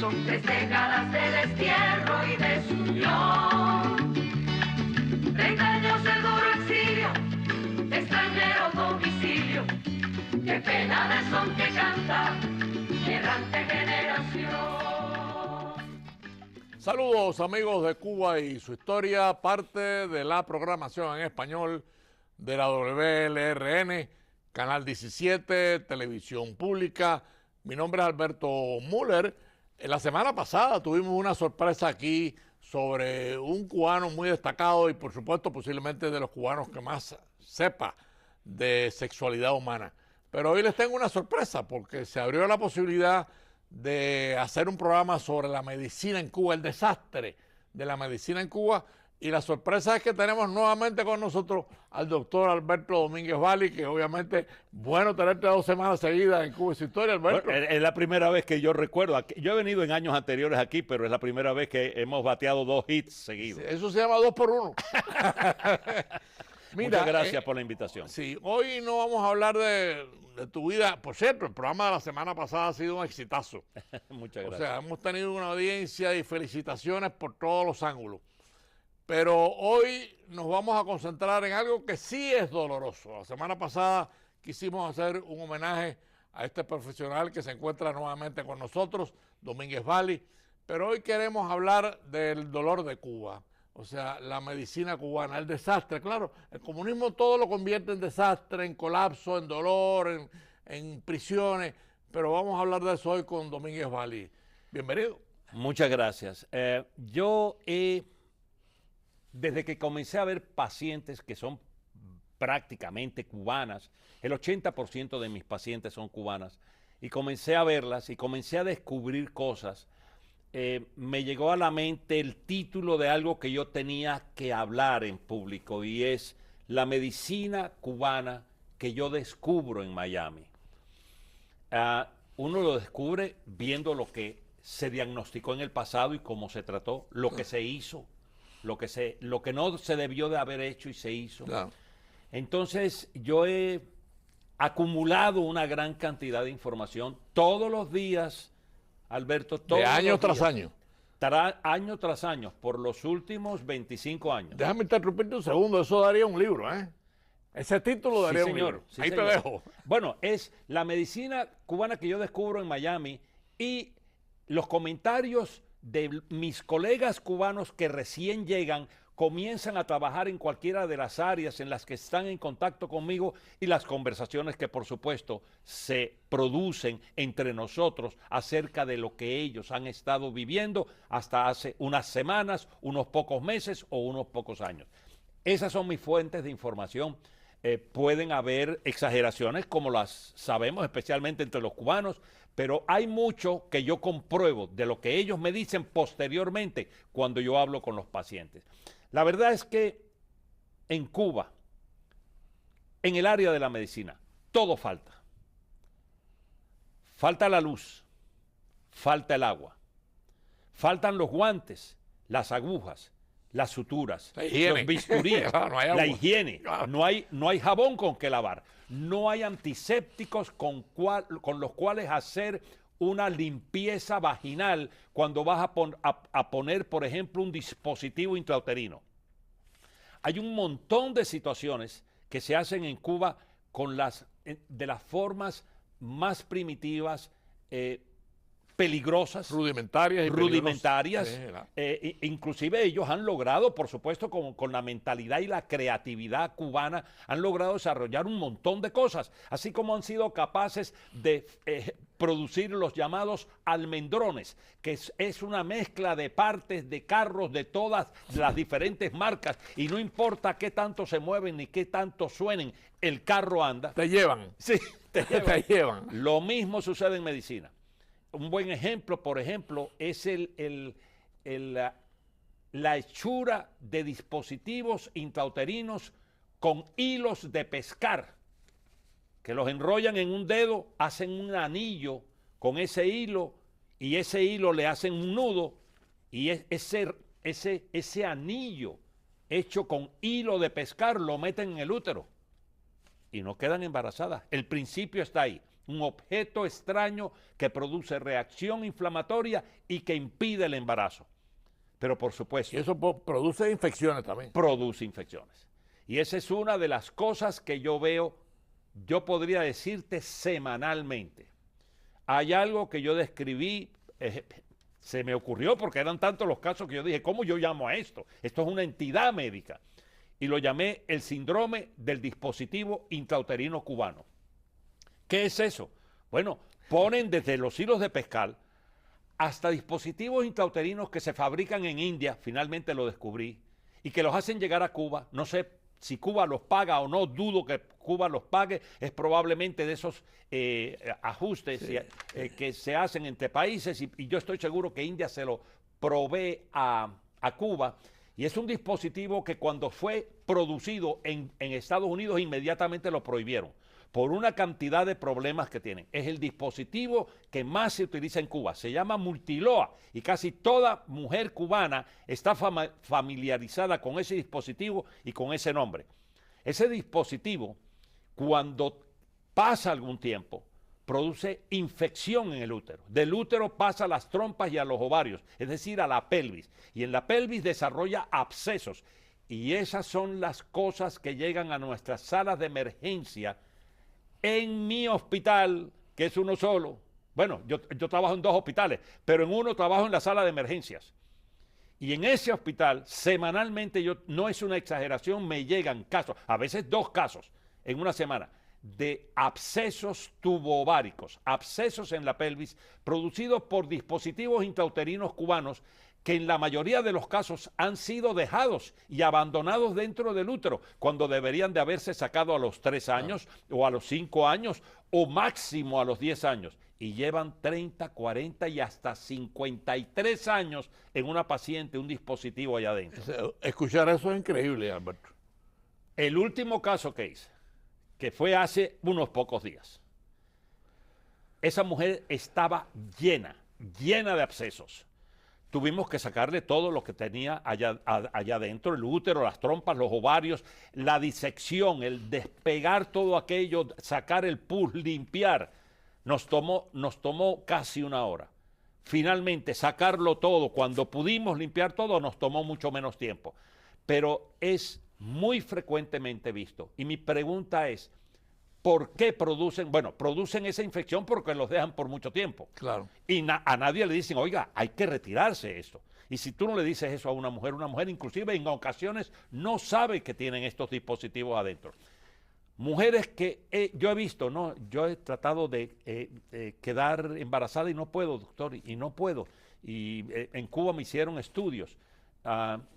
Son 3 décadas de destierro y desunión. 30 años de duro exilio, extranjero domicilio. Qué pena de son que canta mi errante generación. Saludos amigos de Cuba y su historia, parte de la programación en español de la WLRN, Canal 17, Televisión Pública. Mi nombre es Alberto Müller. La semana pasada tuvimos una sorpresa aquí sobre un cubano muy destacado y por supuesto posiblemente de los cubanos que más sepa de sexualidad humana. Pero hoy les tengo una sorpresa porque se abrió la posibilidad de hacer un programa sobre la medicina en Cuba, el desastre de la medicina en Cuba. Y la sorpresa es que tenemos nuevamente con nosotros al doctor Alberto Domínguez Valli, que obviamente bueno tenerte 2 semanas seguidas en Cuba y su historia, Alberto. Bueno, es la primera vez que yo recuerdo. Yo he venido en años anteriores aquí, pero es la primera vez que hemos bateado 2 hits seguidos. Eso se llama 2 por 1. Muchas gracias por la invitación. Sí, hoy no vamos a hablar de tu vida. Por cierto, el programa de la semana pasada ha sido un exitazo. Muchas gracias. O sea, hemos tenido una audiencia y felicitaciones por todos los ángulos. Pero hoy nos vamos a concentrar en algo que sí es doloroso. La semana pasada quisimos hacer un homenaje a este profesional que se encuentra nuevamente con nosotros, Domínguez Valli, pero hoy queremos hablar del dolor de Cuba. O sea, la medicina cubana, el desastre. Claro, el comunismo todo lo convierte en desastre, en colapso, en dolor, en prisiones, pero vamos a hablar de eso hoy con Domínguez Valli. Bienvenido. Muchas gracias. Desde que comencé a ver pacientes que son prácticamente cubanas, el 80% de mis pacientes son cubanas, y comencé a verlas y comencé a descubrir cosas. Me llegó a la mente el título de algo que yo tenía que hablar en público y es la medicina cubana que yo descubro en Miami. Uno lo descubre viendo lo que se diagnosticó en el pasado y cómo se trató, lo que se hizo, lo que no se debió de haber hecho y se hizo. Claro. Entonces yo he acumulado una gran cantidad de información todos los días, Alberto, todos de año los tras días, año. Año tras año, por los últimos 25 años. Déjame interrumpirte un segundo, eso daría un libro, ¿eh? Ese título daría un libro. Sí, ahí señor. Te dejo. Bueno, es la medicina cubana que yo descubro en Miami y los comentarios de mis colegas cubanos que recién llegan, comienzan a trabajar en cualquiera de las áreas en las que están en contacto conmigo y las conversaciones que por supuesto se producen entre nosotros acerca de lo que ellos han estado viviendo hasta hace unas semanas, unos pocos meses o unos pocos años. Esas son mis fuentes de información. Pueden haber exageraciones como las sabemos, especialmente entre los cubanos, pero hay mucho que yo compruebo de lo que ellos me dicen posteriormente cuando yo hablo con los pacientes. La verdad es que en Cuba, en el área de la medicina, todo falta. Falta la luz, falta el agua, faltan los guantes, las agujas, las suturas, los bisturíes, claro, no la higiene, claro. no hay jabón con que lavar, no hay antisépticos con los cuales hacer una limpieza vaginal cuando vas a poner, por ejemplo, un dispositivo intrauterino. Hay un montón de situaciones que se hacen en Cuba de las formas más primitivas, peligrosas, rudimentarias. Sí, inclusive ellos han logrado, por supuesto, con la mentalidad y la creatividad cubana, han logrado desarrollar un montón de cosas, así como han sido capaces de producir los llamados almendrones, que es una mezcla de partes de carros de todas las diferentes marcas, y no importa qué tanto se mueven ni qué tanto suenen, el carro anda. Te llevan. Sí, te llevan. Lo mismo sucede en medicina. Un buen ejemplo, por ejemplo, es la hechura de dispositivos intrauterinos con hilos de pescar, que los enrollan en un dedo, hacen un anillo con ese hilo, y ese hilo le hacen un nudo, y ese anillo hecho con hilo de pescar lo meten en el útero y no quedan embarazadas. El principio está ahí. un objeto extraño que produce reacción inflamatoria y que impide el embarazo. Pero por supuesto, Y eso produce infecciones también. produce infecciones. Y esa es una de las cosas que yo veo, yo podría decirte semanalmente. Hay algo que yo describí, se me ocurrió porque eran tantos los casos que yo dije, ¿cómo yo llamo a esto? Esto es una entidad médica. Y lo llamé el síndrome del dispositivo intrauterino cubano. ¿Qué es eso? Bueno, ponen desde los hilos de pescar hasta dispositivos intrauterinos que se fabrican en India, finalmente lo descubrí, y que los hacen llegar a Cuba. No sé si Cuba los paga o no, dudo que Cuba los pague, es probablemente de esos ajustes que se hacen entre países, y yo estoy seguro que India se lo provee a Cuba. Y es un dispositivo que cuando fue producido en Estados Unidos inmediatamente lo prohibieron por una cantidad de problemas que tienen. Es el dispositivo que más se utiliza en Cuba. Se llama Multiloa y casi toda mujer cubana está familiarizada con ese dispositivo y con ese nombre. Ese dispositivo, cuando pasa algún tiempo, produce infección en el útero. Del útero pasa a las trompas y a los ovarios, es decir, a la pelvis. Y en la pelvis desarrolla abscesos. Y esas son las cosas que llegan a nuestras salas de emergencia en mi hospital, que es uno solo. Bueno, yo trabajo en 2 hospitales, pero en uno trabajo en la sala de emergencias. Y en ese hospital, semanalmente, no es una exageración, me llegan casos, a veces 2 casos en una semana, de abscesos tuboováricos, abscesos en la pelvis, producidos por dispositivos intrauterinos cubanos que en la mayoría de los casos han sido dejados y abandonados dentro del útero, cuando deberían de haberse sacado a los 3 años o a los 5 años o máximo a los 10 años. Y llevan 30, 40 y hasta 53 años en una paciente, un dispositivo allá adentro. Escuchar eso es increíble, Alberto. El último caso que hice, que fue hace unos pocos días, esa mujer estaba llena de abscesos. Tuvimos que sacarle todo lo que tenía allá adentro, el útero, las trompas, los ovarios, la disección, el despegar todo aquello, sacar el pus, limpiar. Nos tomó casi 1 hora. Finalmente, sacarlo todo, cuando pudimos limpiar todo, nos tomó mucho menos tiempo. Pero es muy frecuentemente visto. Y mi pregunta es, ¿por qué producen? Bueno, producen esa infección porque los dejan por mucho tiempo. Claro. Y a nadie le dicen, oiga, hay que retirarse esto. Y si tú no le dices eso a una mujer inclusive en ocasiones no sabe que tienen estos dispositivos adentro. Mujeres que yo he visto, ¿no? Yo he tratado de quedar embarazada y no puedo, doctor, y no puedo. Y en Cuba me hicieron estudios.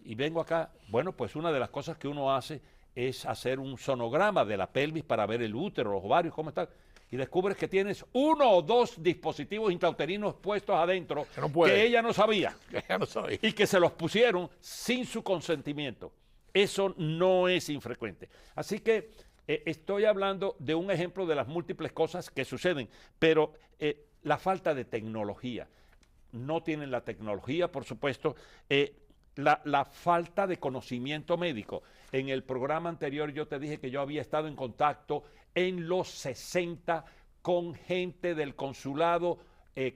Y vengo acá, bueno, pues una de las cosas que uno hace es hacer un sonograma de la pelvis para ver el útero, los ovarios, cómo están. Y descubres que tienes 1 o 2 dispositivos intrauterinos puestos adentro que ella no sabía. Y que se los pusieron sin su consentimiento. Eso no es infrecuente. Así que estoy hablando de un ejemplo de las múltiples cosas que suceden, pero la falta de tecnología. No tienen la tecnología, por supuesto. La falta de conocimiento médico. En el programa anterior yo te dije que yo había estado en contacto en los 60 con gente del consulado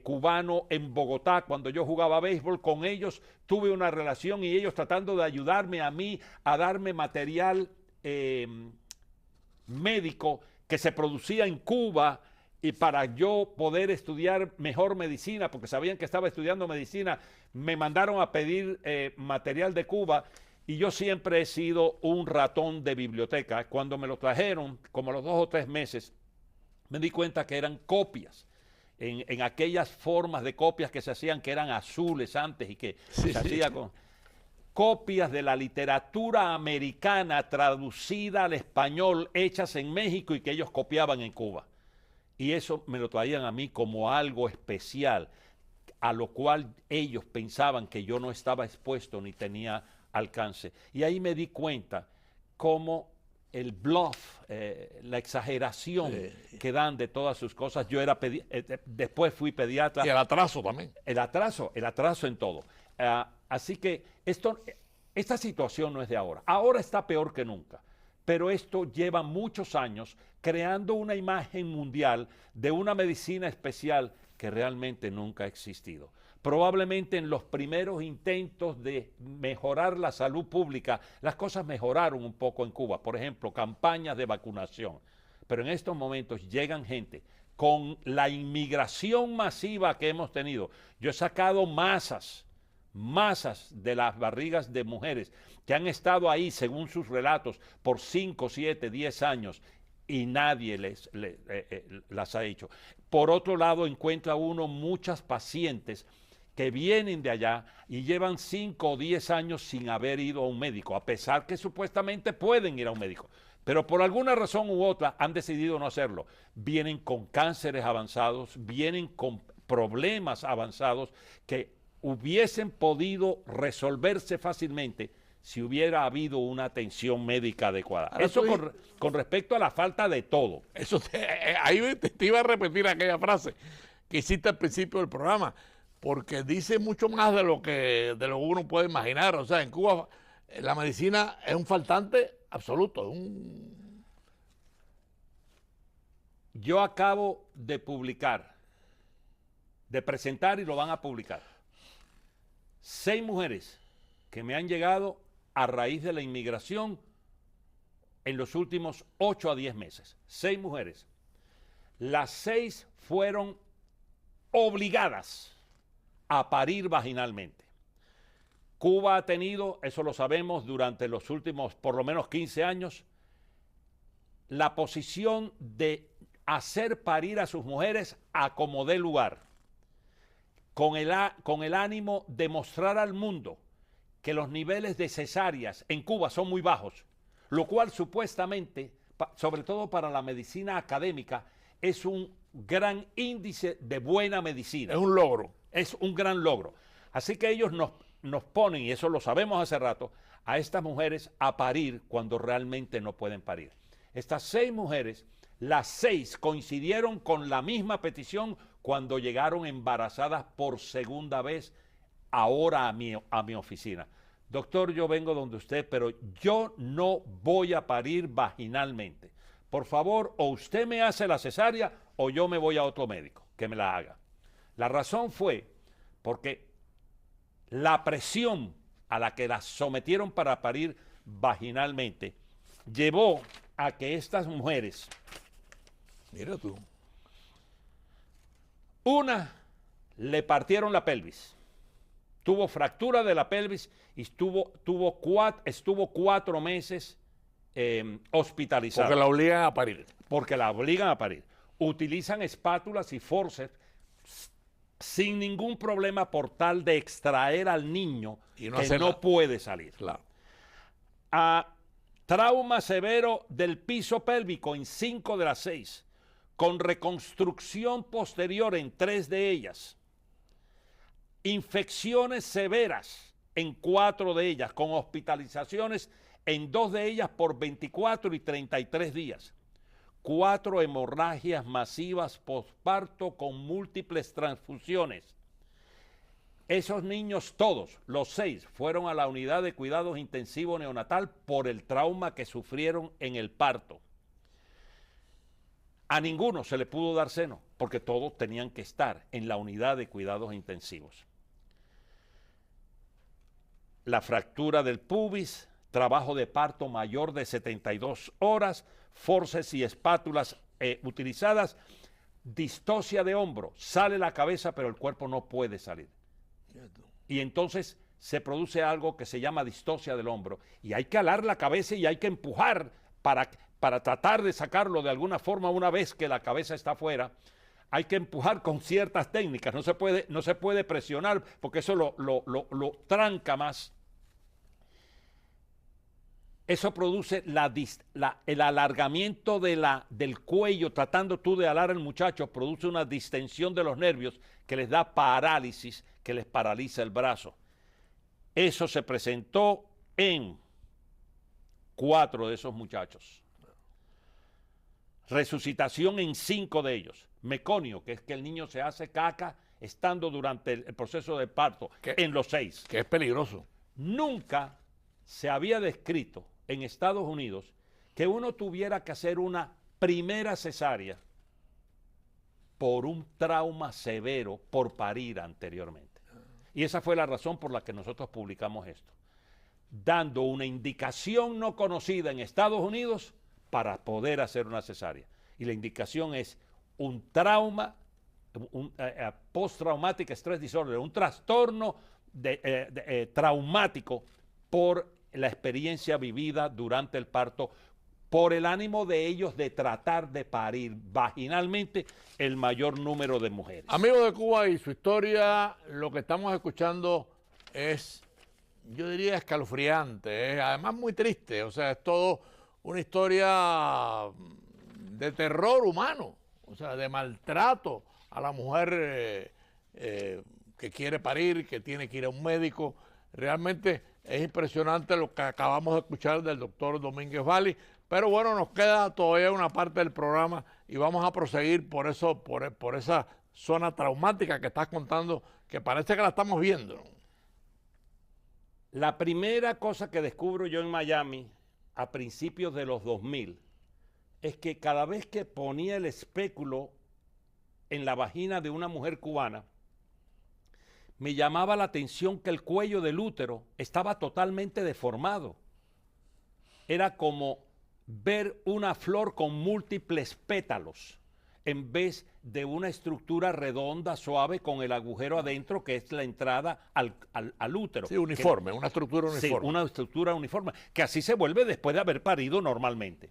cubano en Bogotá. Cuando yo jugaba béisbol con ellos, tuve una relación y ellos tratando de ayudarme a mí a darme material médico que se producía en Cuba y para yo poder estudiar mejor medicina, porque sabían que estaba estudiando medicina, me mandaron a pedir material de Cuba y yo siempre he sido un ratón de biblioteca. Cuando me lo trajeron, como a los 2 o 3 meses, me di cuenta que eran copias, en aquellas formas de copias que se hacían, que eran azules antes y que se hacía con copias de la literatura americana traducida al español, hechas en México y que ellos copiaban en Cuba. Y eso me lo traían a mí como algo especial, a lo cual ellos pensaban que yo no estaba expuesto ni tenía alcance. Y ahí me di cuenta cómo el bluff, la exageración que dan de todas sus cosas. Yo era después fui pediatra. Y el atraso también. El atraso en todo. Así que esta situación no es de ahora. Ahora está peor que nunca. pero esto lleva muchos años creando una imagen mundial de una medicina especial que realmente nunca ha existido. Probablemente en los primeros intentos de mejorar la salud pública, las cosas mejoraron un poco en Cuba. Por ejemplo, campañas de vacunación. Pero en estos momentos llegan gente con la inmigración masiva que hemos tenido. Yo he sacado masas de las barrigas de mujeres que han estado ahí, según sus relatos, por 5, 7, 10 años y nadie las ha hecho. Por otro lado, encuentra uno muchas pacientes que vienen de allá y llevan 5 o 10 años sin haber ido a un médico, a pesar que supuestamente pueden ir a un médico. Pero por alguna razón u otra han decidido no hacerlo. Vienen con cánceres avanzados, vienen con problemas avanzados que hubiesen podido resolverse fácilmente si hubiera habido una atención médica adecuada. Ahora Eso con respecto a la falta de todo. Eso ahí te iba a repetir aquella frase que hiciste al principio del programa, porque dice mucho más de lo que uno puede imaginar. O sea, en Cuba la medicina es un faltante absoluto. Yo acabo de publicar, de presentar y lo van a publicar, 6 mujeres que me han llegado a raíz de la inmigración en los últimos 8 a 10 meses. 6 mujeres. Las 6 fueron obligadas a parir vaginalmente. Cuba ha tenido, eso lo sabemos, durante los últimos por lo menos 15 años, la posición de hacer parir a sus mujeres a como dé lugar, con el ánimo de mostrar al mundo que los niveles de cesáreas en Cuba son muy bajos, lo cual supuestamente, sobre todo para la medicina académica, es un gran índice de buena medicina. Es un logro. Es un gran logro. Así que ellos nos ponen, y eso lo sabemos hace rato, a estas mujeres a parir cuando realmente no pueden parir. Estas 6 mujeres, las 6 coincidieron con la misma petición cuando llegaron embarazadas por segunda vez ahora a mi oficina. Doctor, yo vengo donde usted, pero yo no voy a parir vaginalmente. Por favor, o usted me hace la cesárea o yo me voy a otro médico que me la haga. La razón fue porque la presión a la que las sometieron para parir vaginalmente llevó a que estas mujeres, mira tú, una le partieron la pelvis, tuvo fractura de la pelvis y estuvo 4 meses hospitalizada. porque la obligan a parir. Porque la obligan a parir. Utilizan espátulas y forceps sin ningún problema por tal de extraer al niño Y no que hacer no nada. puede salir. Claro. Trauma severo del piso pélvico en 5 de las 6, con reconstrucción posterior en 3 de ellas. Infecciones severas en 4 de ellas, con hospitalizaciones en 2 de ellas por 24 y 33 días. 4 hemorragias masivas posparto con múltiples transfusiones. Esos niños todos, los 6, fueron a la unidad de cuidados intensivos neonatal por el trauma que sufrieron en el parto. A ninguno se le pudo dar seno, porque todos tenían que estar en la unidad de cuidados intensivos. La fractura del pubis, trabajo de parto mayor de 72 horas, forceps y espátulas utilizadas, distocia de hombro, sale la cabeza pero el cuerpo no puede salir. Y entonces se produce algo que se llama distocia del hombro y hay que alar la cabeza y hay que empujar para tratar de sacarlo de alguna forma una vez que la cabeza está afuera. Hay que empujar con ciertas técnicas, no se puede presionar porque eso lo tranca más. Eso produce el alargamiento del cuello, tratando tú de alar al muchacho, produce una distensión de los nervios que les da parálisis, que les paraliza el brazo. Eso se presentó en 4 de esos muchachos. Resucitación en 5 de ellos. Meconio, que es que el niño se hace caca estando durante el proceso de parto, en los 6. Que es peligroso. Nunca se había descrito en Estados Unidos que uno tuviera que hacer una primera cesárea por un trauma severo por parir anteriormente. Y esa fue la razón por la que nosotros publicamos esto, dando una indicación no conocida en Estados Unidos para poder hacer una cesárea. Y la indicación es un trauma, post-traumatic stress disorder, un trastorno traumático por la experiencia vivida durante el parto, por el ánimo de ellos de tratar de parir vaginalmente el mayor número de mujeres. Amigos de Cuba y su historia, lo que estamos escuchando es, yo diría, escalofriante, es además muy triste, o sea, es todo una historia de terror humano, o sea, de maltrato a la mujer que quiere parir, que tiene que ir a un médico. Realmente es impresionante lo que acabamos de escuchar del doctor Domínguez Valli, pero bueno, nos queda todavía una parte del programa y vamos a proseguir por eso, por esa zona traumática que estás contando, que parece que la estamos viendo. La primera cosa que descubro yo en Miami a principios de los 2000 es que cada vez que ponía el espéculo en la vagina de una mujer cubana, me llamaba la atención que el cuello del útero estaba totalmente deformado. Era como ver una flor con múltiples pétalos en vez de una estructura redonda, suave, con el agujero adentro, que es la entrada al útero. Sí, uniforme, una estructura uniforme. Sí, una estructura uniforme, que así se vuelve después de haber parido normalmente.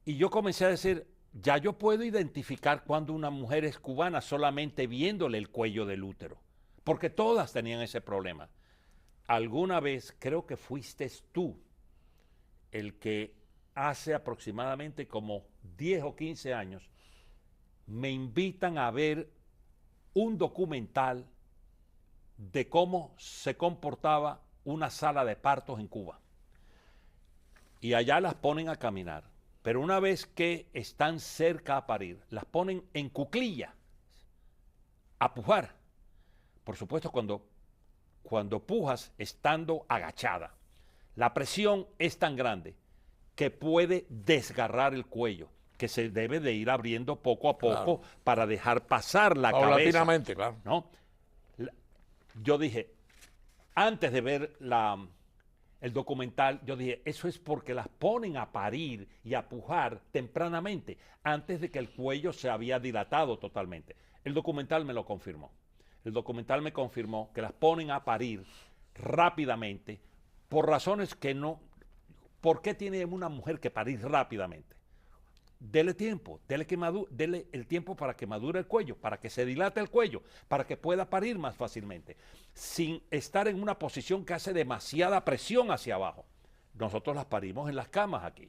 Y yo comencé a decir, ya yo puedo identificar cuando una mujer es cubana solamente viéndole el cuello del útero, porque todas tenían ese problema. Alguna vez, creo que fuiste tú, el que hace aproximadamente como 10 o 15 años, me invitan a ver un documental de cómo se comportaba una sala de partos en Cuba. Y allá las ponen a caminar, pero una vez que están cerca a parir, las ponen en cuclilla, a pujar. Por supuesto, cuando pujas estando agachada, la presión es tan grande que puede desgarrar el cuello, que se debe de ir abriendo poco a poco, claro, para dejar pasar la cabeza. Paulatinamente, claro. ¿No? Yo dije, antes de ver el documental, yo dije, eso es porque las ponen a parir y a pujar tempranamente, antes de que el cuello se había dilatado totalmente. El documental me lo confirmó. El documental me confirmó que las ponen a parir rápidamente por razones que no... ¿Por qué tiene una mujer que parir rápidamente? Dele tiempo, dele el tiempo para que madure el cuello, para que se dilate el cuello, para que pueda parir más fácilmente, sin estar en una posición que hace demasiada presión hacia abajo. Nosotros las parimos en las camas aquí.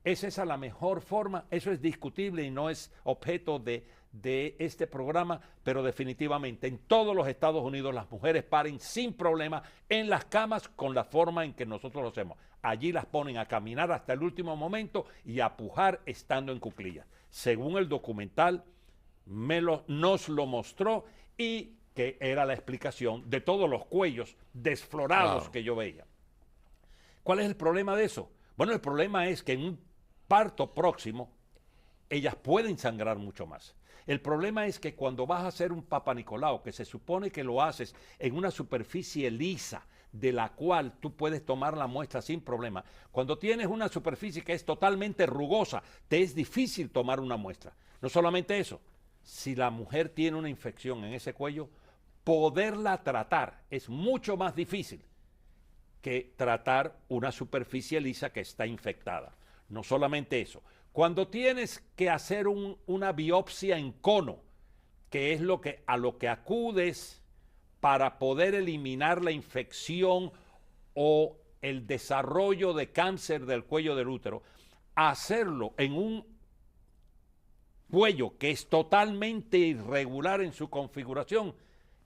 ¿Es esa la mejor forma? Eso es discutible y no es objeto de este programa, pero definitivamente en todos los Estados Unidos las mujeres paren sin problema en las camas con la forma en que nosotros lo hacemos. Allí las ponen a caminar hasta el último momento y a pujar estando en cuclillas. Según el documental, nos lo mostró y que era la explicación de todos los cuellos desflorados, claro, que yo veía. ¿Cuál es el problema de eso? Bueno, el problema es que en un parto próximo ellas pueden sangrar mucho más. El problema es que cuando vas a hacer un Papa Nicolau, que se supone que lo haces en una superficie lisa, de la cual tú puedes tomar la muestra sin problema, cuando tienes una superficie que es totalmente rugosa, te es difícil tomar una muestra. No solamente eso, si la mujer tiene una infección en ese cuello, poderla tratar es mucho más difícil que tratar una superficie lisa que está infectada. No solamente eso, cuando tienes que hacer una biopsia en cono, que es a lo que acudes para poder eliminar la infección o el desarrollo de cáncer del cuello del útero, hacerlo en un cuello que es totalmente irregular en su configuración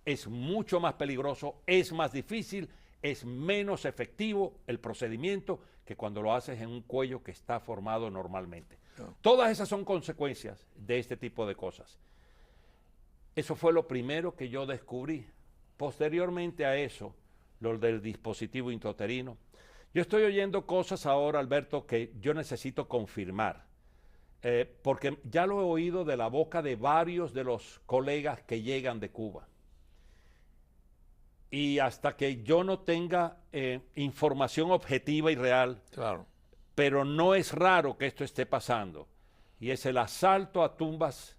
es mucho más peligroso, es más difícil, es menos efectivo el procedimiento que cuando lo haces en un cuello que está formado normalmente. No. Todas esas son consecuencias de este tipo de cosas. Eso fue lo primero que yo descubrí. Posteriormente a eso, lo del dispositivo intrauterino. Yo estoy oyendo cosas ahora, Alberto, que yo necesito confirmar, porque ya lo he oído de la boca de varios de los colegas que llegan de Cuba. Y hasta que yo no tenga información objetiva y real, Claro. pero no es raro que esto esté pasando, y es el asalto a tumbas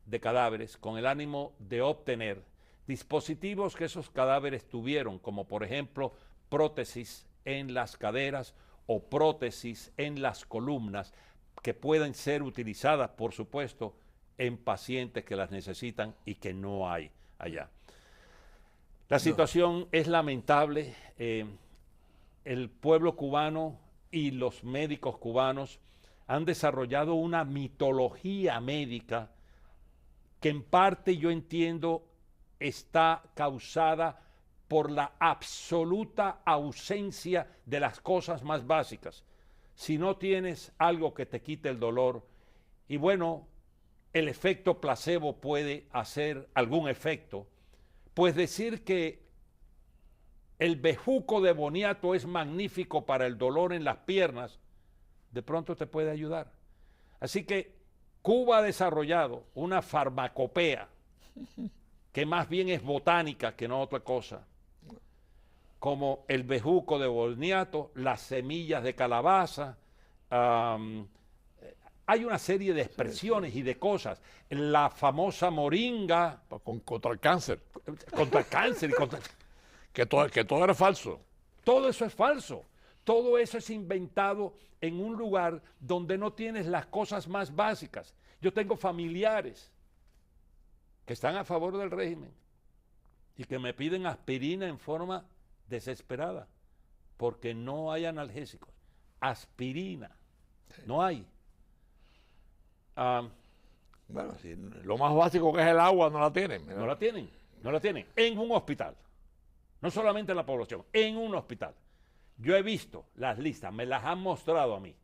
de cadáveres con el ánimo de obtener dispositivos que esos cadáveres tuvieron, como por ejemplo prótesis en las caderas o prótesis en las columnas, que pueden ser utilizadas, por supuesto, en pacientes que las necesitan y que no hay allá. La situación es lamentable. El pueblo cubano y los médicos cubanos han desarrollado una mitología médica que en parte yo entiendo está causada por la absoluta ausencia de las cosas más básicas. Si no tienes algo que te quite el dolor, y bueno, el efecto placebo puede hacer algún efecto, pues decir que el bejuco de boniato es magnífico para el dolor en las piernas, de pronto te puede ayudar. Así que Cuba ha desarrollado una farmacopea que más bien es botánica que no otra cosa, como el bejuco de boniato, las semillas de calabaza. Hay una serie de expresiones y de cosas. La famosa moringa. Contra el cáncer. Contra el cáncer y contra... Que todo era falso. Todo eso es falso. Todo eso es inventado en un lugar donde no tienes las cosas más básicas. Yo tengo familiares que están a favor del régimen y que me piden aspirina en forma desesperada porque no hay analgésicos. Aspirina. No hay. Bueno, si lo más básico que es el agua no la tienen. No la tienen. No la tienen. En un hospital. No solamente en la población, en un hospital. Yo he visto las listas, me las han mostrado a mí,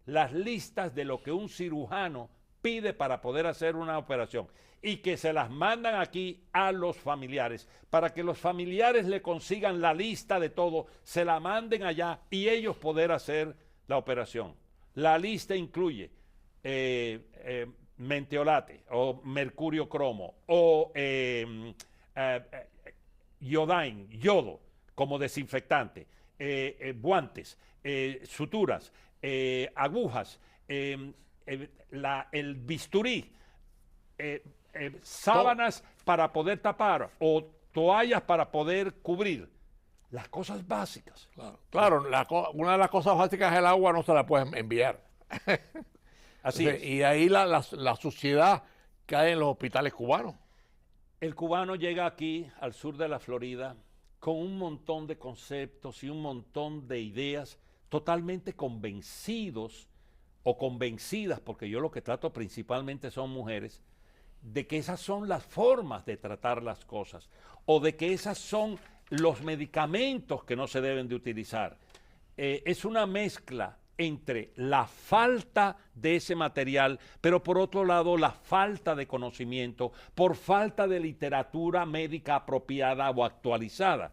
las listas de lo que un cirujano pide para poder hacer una operación y que se las mandan aquí a los familiares para que los familiares le consigan la lista de todo, se la manden allá y ellos poder hacer la operación. La lista incluye menteolate o mercurio cromo o yodo como desinfectante, guantes, suturas, agujas, el bisturí, sábanas para poder tapar o toallas para poder cubrir. Las cosas básicas. Claro, una de las cosas básicas es el agua, no se la pueden enviar. Así es. Y ahí la suciedad que hay en los hospitales cubanos. El cubano llega aquí, al sur de la Florida, con un montón de conceptos y un montón de ideas totalmente convencidos o convencidas, porque yo lo que trato principalmente son mujeres, de que esas son las formas de tratar las cosas o de que esas son los medicamentos que no se deben de utilizar. Es una mezcla entre la falta de ese material, pero por otro lado la falta de conocimiento, por falta de literatura médica apropiada o actualizada.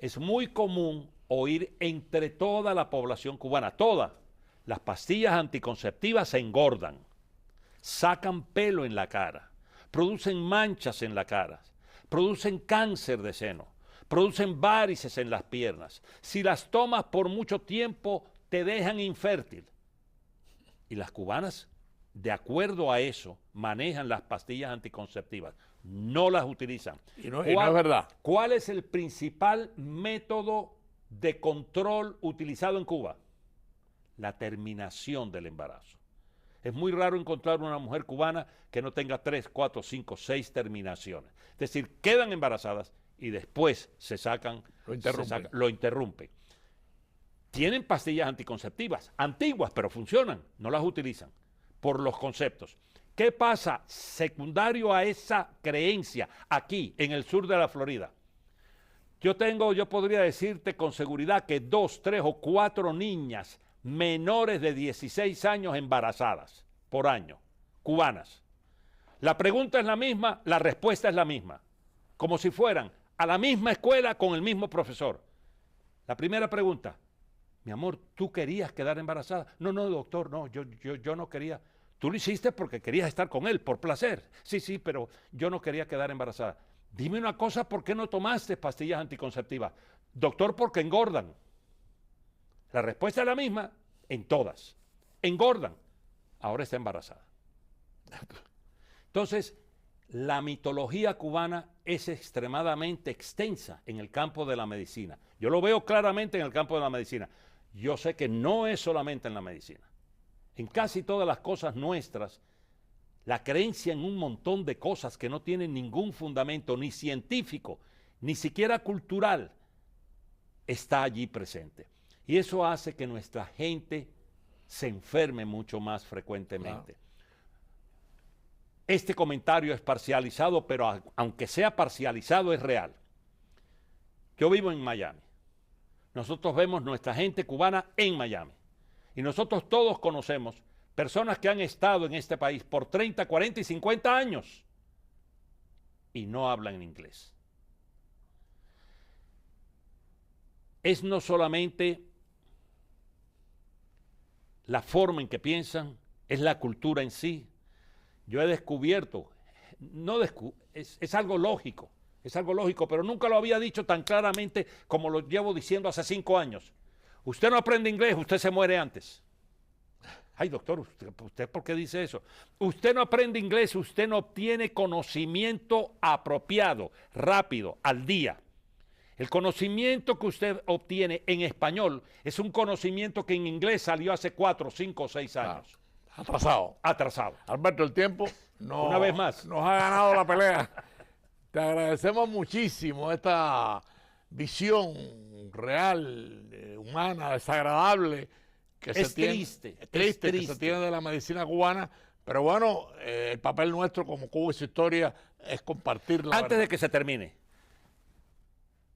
Es muy común oír entre toda la población cubana, todas, las pastillas anticonceptivas se engordan, sacan pelo en la cara, producen manchas en la cara, producen cáncer de seno, producen varices en las piernas. Si las tomas por mucho tiempo, te dejan infértil. Y las cubanas, de acuerdo a eso, manejan las pastillas anticonceptivas, no las utilizan. Y no es verdad. ¿Cuál es el principal método de control utilizado en Cuba? La terminación del embarazo. Es muy raro encontrar una mujer cubana que no tenga 3, 4, 5, 6 terminaciones. Es decir, quedan embarazadas y después se sacan, lo interrumpen. Tienen pastillas anticonceptivas, antiguas, pero funcionan, no las utilizan por los conceptos. ¿Qué pasa secundario a esa creencia aquí en el sur de la Florida? Yo podría decirte con seguridad que 2, 3 o 4 niñas menores de 16 años embarazadas por año, cubanas. La pregunta es la misma, la respuesta es la misma, como si fueran a la misma escuela con el mismo profesor. La primera pregunta, Mi amor, ¿tú querías quedar embarazada? No, no, doctor, no, yo no quería. Tú lo hiciste porque querías estar con él, por placer. Sí, sí, pero yo no quería quedar embarazada. Dime una cosa, ¿por qué no tomaste pastillas anticonceptivas? Doctor, porque engordan. La respuesta es la misma en todas. Engordan. Ahora está embarazada. Entonces, la mitología cubana es extremadamente extensa en el campo de la medicina. Yo lo veo claramente en el campo de la medicina. Yo sé que no es solamente en la medicina. En casi todas las cosas nuestras, la creencia en un montón de cosas que no tienen ningún fundamento, ni científico, ni siquiera cultural, está allí presente. Y eso hace que nuestra gente se enferme mucho más frecuentemente. Claro. Este comentario es parcializado, pero aunque sea parcializado, es real. Yo vivo en Miami. Nosotros vemos nuestra gente cubana en Miami. Y nosotros todos conocemos personas que han estado en este país por 30, 40 y 50 años y no hablan inglés. Es no solamente la forma en que piensan, es la cultura en sí. Yo he descubierto, es algo lógico, pero nunca lo había dicho tan claramente como lo llevo diciendo hace 5 años. Usted no aprende inglés, usted se muere antes. Ay, doctor, ¿usted por qué dice eso? Usted no aprende inglés, usted no obtiene conocimiento apropiado, rápido, al día. El conocimiento que usted obtiene en español es un conocimiento que en inglés salió hace 4, 5 o 6 años. Atrasado. Atrasado. Alberto, el tiempo una vez más nos ha ganado la pelea. Te agradecemos muchísimo esta visión real, humana, desagradable, que es triste, que se tiene de la medicina cubana. Pero bueno, el papel nuestro como Cuba y su historia es compartirla. Antes de que se termine,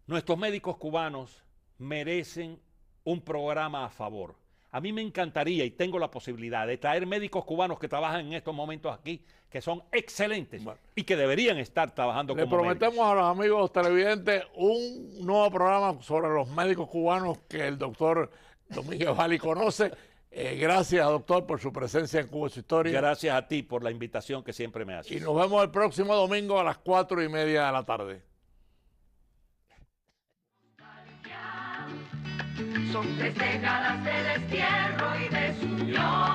nuestros médicos cubanos merecen un programa a favor. A mí me encantaría y tengo la posibilidad de traer médicos cubanos que trabajan en estos momentos aquí, que son excelentes y que deberían estar trabajando como médicos. Le prometemos a los amigos televidentes un nuevo programa sobre los médicos cubanos que el doctor Domínguez Valli conoce. Gracias, doctor, por su presencia en Cuba y su historia. Gracias a ti por la invitación que siempre me haces. Y nos vemos el próximo domingo a las 4:30 de la tarde. Son 3 décadas de destierro y desunión.